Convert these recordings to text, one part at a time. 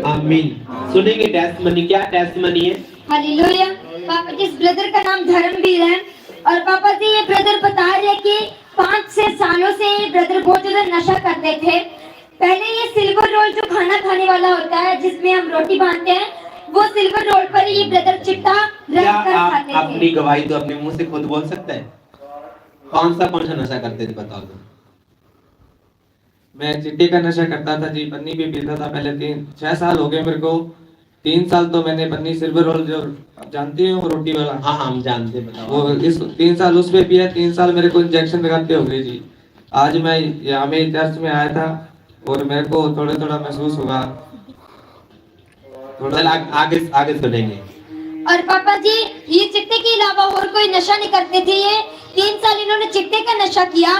आमीन। सुनेंगे टेस्टमनी। क्या टेस्टमनी है? हालेलुया। पापा जी, इस ब्रदर का नाम धर्मवीर है और पापा जी ये ब्रदर बता रहे हैं कि 5-6 सालों से ये ब्रदर बहुत ज्यादा नशा करते थे। पहले ये सिल्वर रोल जो खाना खाने वाला होता है जिसमें हम रोटी बांधते हैं, वो सिल्वर रोल पर ये ब्रदर चिट्टा रख कर खाते थे। अपनी गवाही तो अपने मुंह से खुद बोल सकता है? कौन सा नशा करते थे बताओ तो। मैं चिट्टे का नशा करता था जी, पन्नी भी पीता था पहले। 3-6 साल हो गए मेरे को। 3 साल तो मैंने पन्नी सिल्वर रोल जो आप जानते हो रोटी वाला, हाँ हम जानते, बताओ। वो इस 3 साल उस पे पिया। 3 साल मेरे को इंजेक्शन लगाते हो गए जी। आज मैं यहाँ में चर्च में आया था और मेरे को थोड़ा थोड़ा महसूस हुआ। चल आगे आगे सुनेंगे। और पापा जी ये चिट्टे के अलावा और कोई नशा नहीं करते थे। ये 3 साल इन्होंने चिट्टे का नशा किया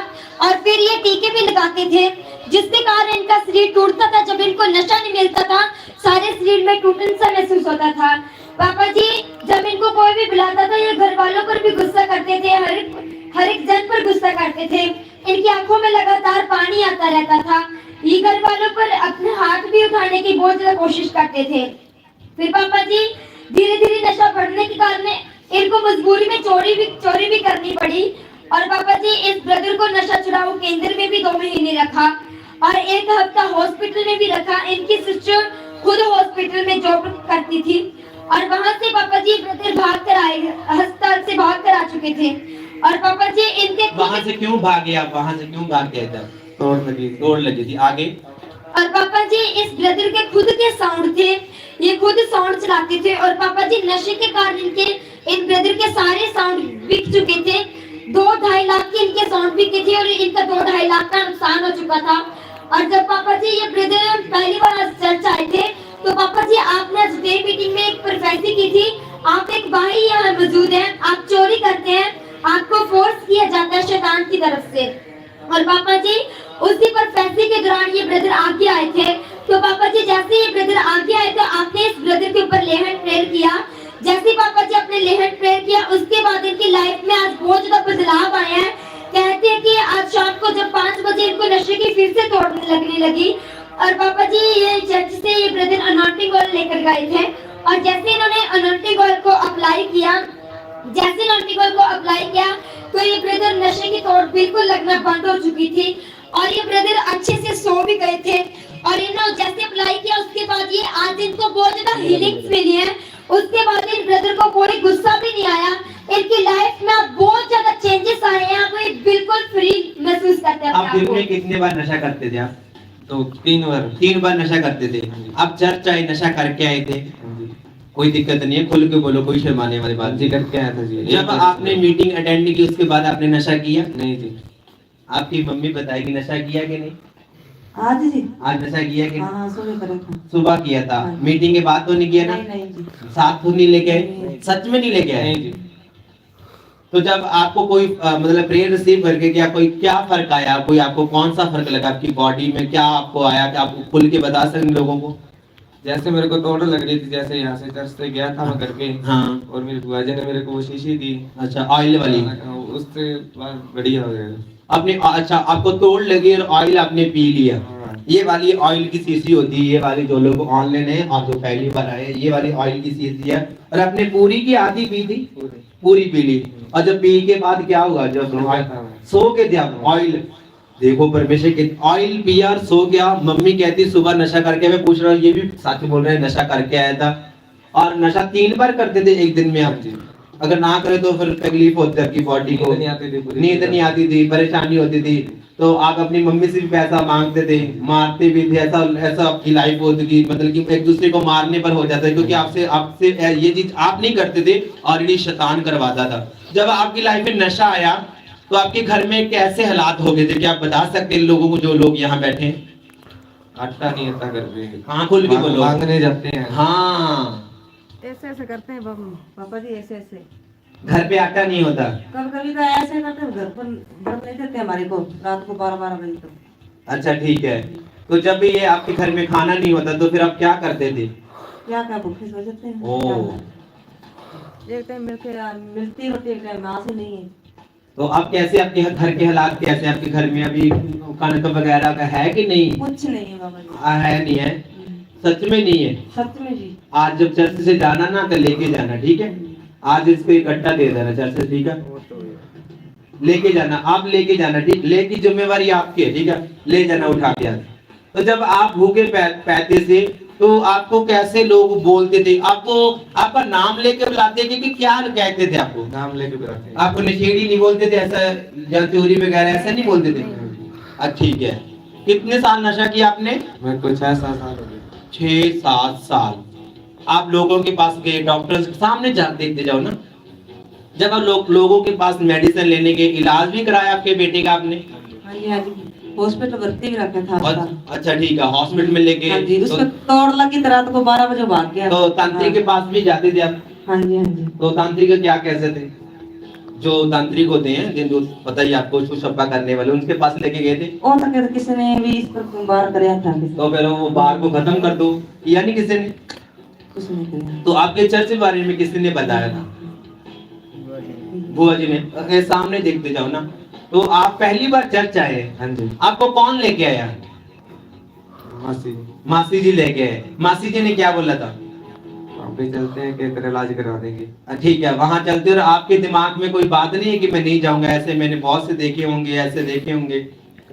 और फिर ये टीके भी लगाते थे, जिसके कारण इनका शरीर टूटता था। जब इनको नशा नहीं मिलता था, सारे शरीर में टूटन सा महसूस होता था। पापा जी जब इनको कोई भी बुलाता था, ये घर वालों पर भी गुस्सा करते थे, हर एक जन पर गुस्सा करते थे। इनकी आंखों में लगातार पानी आता रहता था। ये घर वालों पर अपने हाथ भी उठाने की बहुत ज्यादा कोशिश करते थे। फिर पापा जी धीरे धीरे नशा बढ़ने के कारण इनको मजबूरी में चोरी भी करनी पड़ी। और पापा जी इस ब्रदर को नशा छुड़ाओ केंद्र में भी 2 महीने रखा और 1 हफ्ता हॉस्पिटल में भी रखा। इनकी सिस्टर खुद हॉस्पिटल में जॉब करती थी और वहां से पापा जी ब्रदर भाग कर आए, अस्पताल से भाग कर आ चुके थे। और पापा जी इनके वहां से क्यों भागे आप? वहां से क्यों भाग गए थे? तोड़ लगी थी। आगे। और पापा जी इस ब्रदर के खुद के साउंड थे, ये खुद साउंड चलाते थे। और पापा जी नशे के कारण इन ब्रदर के सारे साउंड बिक चुके थे। 2-2.5 लाख के इनके साउंड बिके थे और इनका 2-2.5 लाख का नुकसान हो चुका था। और जब पापा जी ये ब्रदर पहली बार चर्च आए थे, तो पापा जी आपने आज डे मीटिंग में एक प्रोफेसी की थी। आप एक भाई यहाँ मौजूद हैं, आप चोरी करते हैं, आपको फोर्स किया जाता है शैतान की तरफ से। और पापा जी उसी पर फैसले के दौरान ये ब्रदर आगे आए थे। तो पापा जी जैसे ये ब्रदर आगे आए तो आपने इस ब्रदर के ऊपर ले हैंड प्रेयर किया। जैसे पापा जी आपने ले हैंड प्रेयर किया, उसके बाद इनकी लाइफ में आज बहुत ज्यादा बदलाव आया है। कहते हैं कि आज शाम को जब 5 बजे इनको नशे की फिर से तोड़ने लगने लगी। और पापा जी ये चर्च से ये ब्रदर अनॉइंटिंग ऑयल लेकर गए थे और जैसे इन्होंने अनॉइंटिंग ऑयल को अप्लाई किया, तो ये ब्रदर नशे की तोड़ बिल्कुल लगना बंद हो चुकी थी और ये ब्रदर अच्छे से सो भी गए थे। और इन्होंने जैसे अप्लाई किया उसके बाद ये आज इनको बहुत ज्यादा हीलिंग मिली है। उसके बाद इन ब्रदर को कोई गुस्सा भी नहीं आया। इनकी लाइफ में अब बहुत ज्यादा चेंजेस आए हैं। वो बिल्कुल फ्री महसूस करते हैं। आप दिन में कितने बार नशा करते थे आप? तो 3 बार नशा करते थे। आप चर्च आए, नशा करके आए थे? कोई दिक्कत नहीं है, खुल के बोलो, कोई शर्माने वाली बात जी। करके आया था जी। जब आपने मीटिंग अटेंड की उसके बाद आपने नशा किया? नहीं जी। आपकी मम्मी बताएगी नशा किया कि नहीं? आज जी आज नशा किया कि हाँ सुबह करा था। सुबह किया था। मीटिंग के बाद तो नहीं किया ना? नहीं जी। साथ तो नहीं लेके आए? सच में नहीं लेके आए? नहीं जी। तो जब आपको कोई मतलब प्रेयर रिसीव करके क्या कोई क्या फर्क आया? कोई आपको कौन सा फर्क लगा आपकी बॉडी में? क्या आपको आया कि आप खुल के बता सकते लोगों को? जैसे मेरे को तोड़ लग रही थी, जैसे यहाँ से चर्च से गया था मैं करके। हाँ। और मेरी बुआ जी ने मेरे को वो शीशी दी। अच्छा, ऑयल वाली? उससे बढ़िया हो गया आपने। अच्छा, आपको तोड़ लगी और ऑयल आपने पी लिया। हाँ। ये वाली ऑयल की शीशी होती है, ये वाली जो लोग ऑनलाइन है और जो पहली बार आए, ये वाली ऑयल की शीशी है। और आपने पूरी की आधी पी थी? पूरी पी ली। और जब पी के बाद क्या हुआ? जब सो के जब ऑयल, देखो परमेश्वर के ऑयल पिया और सो गया। मम्मी कहती सुबह नशा करके, मैं पूछ रहा हूँ ये भी सच बोल रहे हैं, नशा करके आया था। और नशा 3 बार करते थे एक दिन में आप? अगर ना करे तो फिर तकलीफ होती है आपकी बॉडी को, नींद नहीं आती थी, परेशानी होती थी। तो आप अपनी मम्मी से भी पैसा मांगते थे, मारते भी थे। ऐसा आपकी लाइफ होती थी, मतलब कि एक दूसरे को मारने पर हो जाता है, क्योंकि आपसे ये चीज आप नहीं करते थे, ऑलरेडी शैतान करवाता था। जब आपकी लाइफ में नशा आया तो आपके घर में कैसे हालात हो गए थे? क्या आप बता सकते हैं लोगों को, जो लोग यहाँ बैठे हैं? आटा नहीं आता घर पे। हाँ खुल के बोलो। मांगने जाते हैं। हाँ ऐसे ऐसे करते हैं पापा जी, ऐसे ऐसे। घर पे आटा नहीं होता? कभी कभी तो ऐसे करते हैं, घर पर बर्फ नहीं देते हमारे को रात को 12-12 बजे तक। अच्छा ठीक है। तो जब भी ये आपके घर में खाना नहीं होता तो फिर आप क्या करते थे? क्या भूखे सो जाते हैं। एक टाइम मिलती रोटी, एक टाइम आंसू नहीं है। तो अब कैसे आपके घर के हालात कैसे? आपके घर में अभी कणक वगैरह का है कि नहीं? कुछ नहीं है बाबा जी। है नहीं है? सच में नहीं है। सच में जी। आज जब चर्च से जाना ना तो लेके जाना, ठीक है। आज इसको इकट्ठा दे देना चर्च से, ठीक है। लेके जाना, आप लेके जाना, ठीक। लेकी जिम्मेवारी आपकी है, ठीक है। ले जाना उठा के आज। तो जब आप भूखे पैते थे तो आपको कैसे लोग बोलते थे? आपको आपका नाम लेके बुलाते थे कि क्या कहते थे? आपको नाम लेके बुलाते हैं। आपको नशेड़ी नहीं बोलते थे ऐसा, या चोरी वगैरह ऐसा नहीं बोलते थे? अच्छा ठीक है। कितने साल नशा किया आपने? मेरे को 6-7 साल हो गए। 6-7 साल। आप लोगों के पास गए, डॉक्टर के सामने देखते जाओ ना। जब आप लोगों के पास मेडिसिन लेने के, इलाज भी कराया आपके बेटे का आपने? हाँ जी हाँ जी, हॉस्पिटल भर्ती भी रखा था उसका। अच्छा ठीक है, हॉस्पिटल में लेके। हाँ जी, उसका तोड़ लगी तो रात को 12 बजे भाग गया। तो तांत्रिक के पास भी जाते थे आप? हाँ जी हाँ जी। तो तांत्रिक का क्या कैसे थे? जो तांत्रिक होते हैं जिनको पता ही आपको छुपा करने वाले, उनके पास लेके गए थे? और तक तो किसी ने भी इस पर बार कराया था किसी। तो फिर वो बार को खत्म कर दो, यानी किसी ने? कुछ नहीं किया। तो आपके चर्च के बारे में किसी ने बताया था? बुआ जी ने। सामने देखते जाओ ना। तो आप पहली बार चर्च आए? हाँ जी। आपको कौन लेके आया? मासी। मासी जी लेके आए। मासी जी ने क्या बोला था? अभी चलते हैं कि तेरा इलाज करवा देंगे। ठीक है, वहां चलते। और आपके दिमाग में कोई बात नहीं है कि मैं नहीं जाऊंगा? ऐसे मैंने बहुत से देखे होंगे, ऐसे देखे होंगे।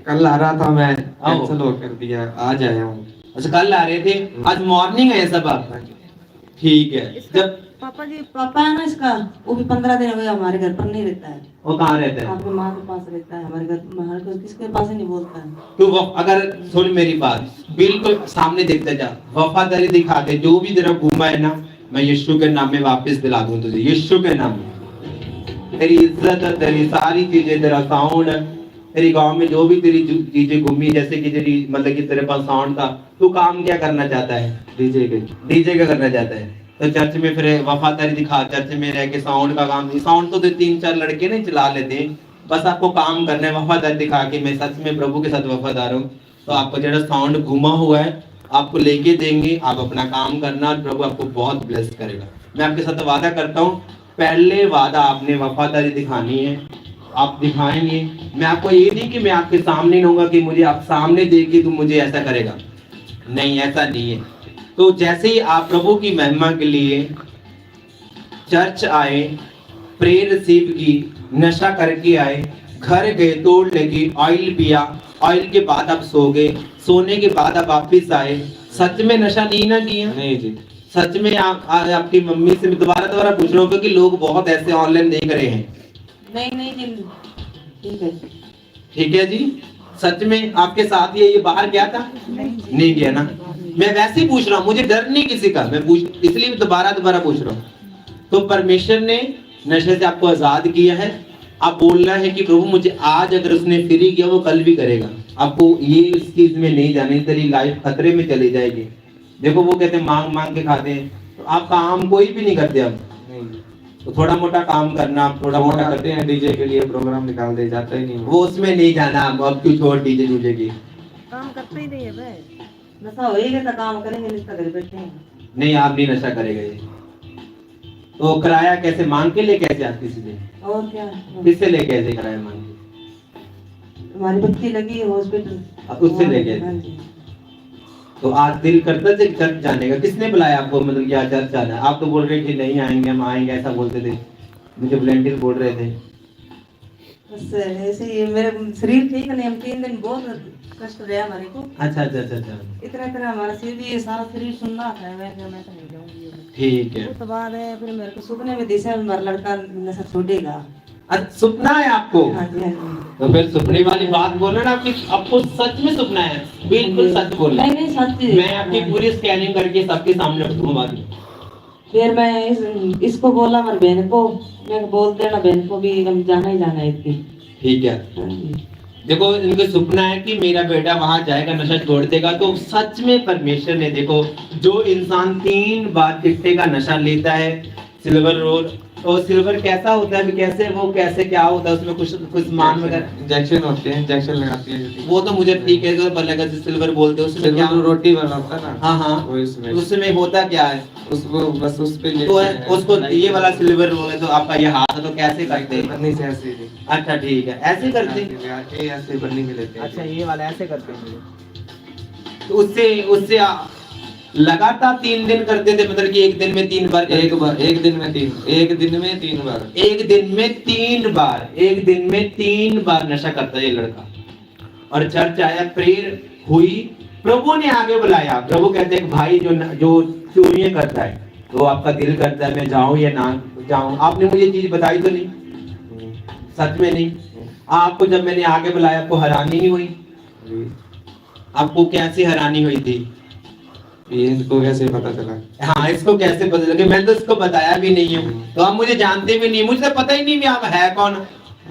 कल आ रहा था मैं, आओ। कैंसिल हो कर दिया, आज आया हूँ। अच्छा कल आ रहे थे, आज मॉर्निंग है सब आप? ठीक है। जब पापा जी, पापा है ना इसका, वो भी 15 दिन हो गए हमारे घर पर नहीं रहता है। वो कहाँ रहता है? आपके माँ के पास रहता है, हमारे घर, हमारे घर किसके पास ही नहीं बोलता है। तो वो अगर सुन मेरी बात, बिल्कुल सामने देखते जा, वफादारी दिखाते, जो भी तेरा घूमा है ना, मैं यीशु के नाम में वापस दिला दूं तुझे, यीशु के नाम में। तेरी इज्जत, तेरी सारी चीजें, तेरा साउंड, तेरी गांव में जो भी तेरी चीजें घूमी, जैसे कि तेरी मतलब कि तेरे पास साउंड था, तू काम क्या करना चाहता है? डीजे का करना चाहता है। तो चर्च में फिर वफादारी दिखा, चर्च में रह के साउंड का काम, साउंड तो 3-4 लड़के नहीं चला लेते हैं, बस आपको काम करना है वफादारी दिखा के मैं सच में प्रभु के साथ वफादार हूँ। तो आपको जो साउंड घुमा हुआ है आपको लेके देंगे, आप अपना काम करना और प्रभु आपको बहुत ब्लेस करेगा। मैं आपके साथ वादा करता हूँ, पहले वादा आपने वफादारी दिखानी है, आप दिखाएंगे। मैं आपको ये नहीं कि मैं आपके सामने रहूंगा कि मुझे आप सामने देख तो मुझे ऐसा करेगा, नहीं ऐसा नहीं है। तो जैसे ही आप प्रभु की महिमा के लिए चर्च आए, प्रेयर रिसीव की, नशा करके आए, घर गए, तोड़ लगी, ऑयल पिया, ऑयल के बाद आप सो गए, सोने के बाद आप वापिस आए, सच में नशा नहीं ना किया? नहीं जी। सच में आपकी मम्मी से दोबारा पूछ रहा हूँ क्योंकि लोग बहुत ऐसे ऑनलाइन देख रहे हैं। नहीं नहीं जी, ठीक है। ठीक है जी, सच में आपके साथ ये बाहर गया था? नहीं गया ना? मैं वैसे ही पूछ रहा हूँ, मुझे डर नहीं किसी का, मैं पूछ इसलिए दोबारा पूछ रहा हूँ। तो परमेश्वर ने नशे से आपको आजाद किया है, आप बोलना है कि प्रभु मुझे आज अगर उसने फ्री किया वो कल भी करेगा। आपको ये इस चीज में नहीं जाने, तेरी लाइफ खतरे में चली जाएगी। देखो वो कहते हैं मांग मांग के खाते हैं, तो आप काम कोई भी नहीं करते अब। नहीं। तो थोड़ा मोटा काम करना, आप थोड़ा मोटा करते हैं, डीजे के लिए प्रोग्राम निकाल दे, जाता ही नहीं वो उसमें नहीं जाना। अब क्यों छोड़ डीजे डूजे की? काम करते ही नहीं है भाई, नशा होएगा तो काम करेंगे, नहीं तो घर बैठे हैं। नहीं आप नहीं नशा करेगा ये। तो किराया कैसे मांग के ले, कैसे आप किसी से? और क्या, किससे ले, कैसे किराया मांग के? हमारी बच्ची लगी है हॉस्पिटल, उससे ले गए? हाँ जी। तो आज दिल करता था चर्च जाने का, किसने बुलाया आपको? मतलब क्या चर्च जाना है? आप तो बोल रहे थे नहीं आएंगे, हम आएंगे ऐसा बोलते थे, मुझे वॉलंटियर बोल रहे थे। बस ऐसे ही मेरा शरीर ठीक नहीं, हम 3 दिन बहुत कष्ट रहा हमारे को। अच्छा अच्छा अच्छा अच्छा, इतना हमारा शरीर भी, सारा शरीर सुनना था, मैं तो नहीं जाऊंगी। ठीक है। उसके बाद है फिर मेरे को सुपने में दिशा में हमारा लड़का नशा छोड़ेगा। अच्छा सपना है आपको? हाँ जी हाँ जी। तो फिर सपने वाली बात बोलो ना, आपको सच में सपना है? बिल्कुल सच बोलना। नहीं नहीं सच। मैं आपकी पूरी स्कैनिंग करके सबके सामने रखूंगा। फिर मैं इसको बोला हमारी बहन को, मैं बोल देना बहन को भी हम जाना ही जाना है इसकी। ठीक है। हाँ जी। देखो इनका सपना है कि मेरा बेटा वहां जाएगा, नशा छोड़ देगा। तो सच में परमेश्वर ने, देखो जो इंसान 3 बार चिट्टे का नशा लेता है, सिल्वर रोल, और सिल्वर कैसा होता है, कैसे वो कैसे क्या होता है उसमें, कुछ मान वगैरह इंजेक्शन होते हैं, इंजेक्शन लगाती है। वो तो मुझे ठीक है, लगा सिल्वर बोलते हैं, उसमें क्या रोटी बना होता है ना? हाँ हाँ, वो इसमें उसमें होता क्या है? उसको बस उस पे तो उसको ये वाला सिल्वर रोल है, तो आपका ये हाथ है, तो कैसे करते हैं? पन्नी से ऐसे ही। अच्छा ठीक है, ऐसे करते हैं। ऐसे पन्नी में लेते हैं। अच्छा ये वाला ऐसे करते हैं। तो उससे लगातार 3 दिन करते थे, मतलब कि एक दिन में 3 बार एक बार, एक दिन में 3 बार, एक दिन में 3 बार नशा करता है ये लड़का। और चर्च आया, प्रेयर हुई, प्रभु ने आगे बुलाया। प्रभु कहते हैं भाई जो चोरियां करता है, तो आपका दिल करता है मैं जाऊं या ना जाऊं, आपने मुझे चीज बताई तो नहीं, सच में नहीं। आपको जब मैंने आगे बुलाया आपको हैरानी नहीं हुई? आपको कैसे हैरानी हुई थी? इनको कैसे पता चला? हाँ, इसको कैसे पता चला? मैं तो इसको बताया भी नहीं हूँ, तो आप मुझे जानते भी नहीं, मुझे तो पता ही नहीं भी आप है कौन,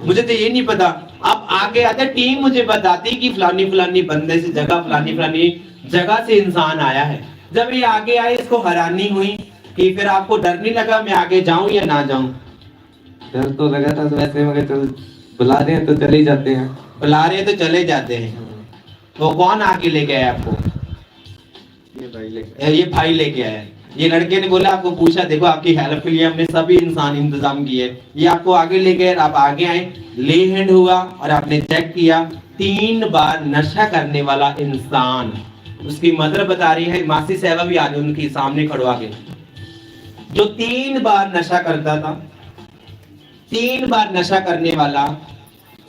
मुझे तो ये नहीं पता। अब आगे आते टीम मुझे बताती कि फलानी फलानी बंदे से जगह, फलानी फलानी जगह से इंसान आया है। जब ये आगे आए इसको हैरानी हुई कि फिर आपको डर नहीं लगा मैं आगे जाऊं या ना जाऊं? डर तो लगा था, तो वैसे मगर चल बुला रहे हैं तो चले ही जाते हैं। बुला रहे हैं तो चले जाते हैं। तो कौन आगे लेके आया आपको? ये भाई लेके आया। ये लड़के ने बोला, आपको पूछा, देखो आपकी हेल्प के लिए हमने सभी इंसान इंतजाम किए, ये आपको आगे ले गए, आप आगे आए, ले हैंड हुआ और आपने चेक किया 3 बार नशा करने वाला इंसान। उसकी मदर बता रही है, मासी साहबा भी आज उनकी सामने खड़वा के, जो 3 बार नशा करता था, 3 बार नशा करने वाला,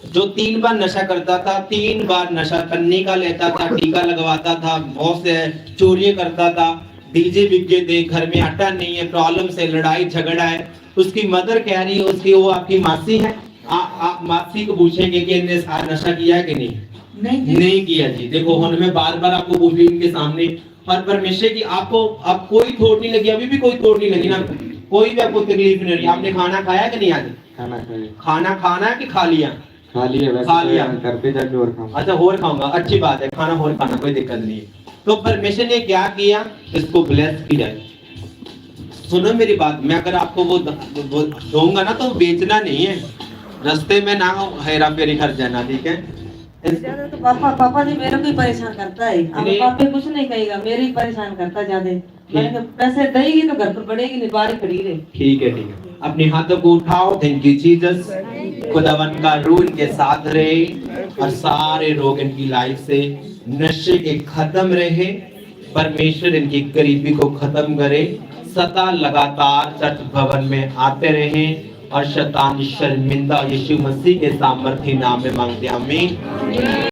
जो 3 बार नशा करता था, 3 बार नशा करने का लेता था, टीका लगवाता था, बहुत से चोरियां करता था, डीजे बिक गए थे, घर में आटा नहीं है, प्रॉब्लम से लड़ाई झगड़ा है। उसकी मदर कह रही है, उसकी वो आपकी मासी है, आप मासी को पूछेंगे कि इन्हें नशा किया है कि नहीं? नहीं किया जी। देखो हम मैं बार बार आपको पूछ रही इनके सामने, और परमेश्वर की आपको अब कोई थोड़ नहीं लगी, अभी भी कोई थोड़ नहीं लगी ना, कोई भी आपको तकलीफ नहीं रही। आपने खाना खाया कि नहीं? आज खाना खाना है कि खा लिया? खा लिया, वैसे खा लिया। घर पे जाके और खाऊंगा। अच्छा, और खाऊंगा, अच्छी बात है, खाना और खाना, कोई दिक्कत नहीं है। तो परमेश्वर ने क्या किया, इसको ब्लेस किया। सुनो मेरी बात, मैं अगर आपको वो दूंगा ना तो बेचना नहीं है, रास्ते में ना हेरा फेरी कर जाना, ठीक है? ज्यादा तो पापा जी मेरे को ही परेशान करता है। अब पापा कुछ नहीं कहेगा, मेरे ही परेशान करता ज्यादा। मैंने कहा पैसे देगी तो घर पर पड़ेगी, नहीं बाहर खड़ी रहे। ठीक है, ठीक है। अपने हाथों को उठाओ। Thank you Jesus. खुदावन का रूह इनके साथ रहे और सारे रोग इनकी लाइफ से नशे के खत्म रहे। परमेश्वर इनकी गरीबी को खत्म करे, सदा लगातार चर्च भवन में आते रहें और शैतान शर्मिंदा यीशु मसीह के सामर्थ्य नाम में मांगते हैं, आमीन।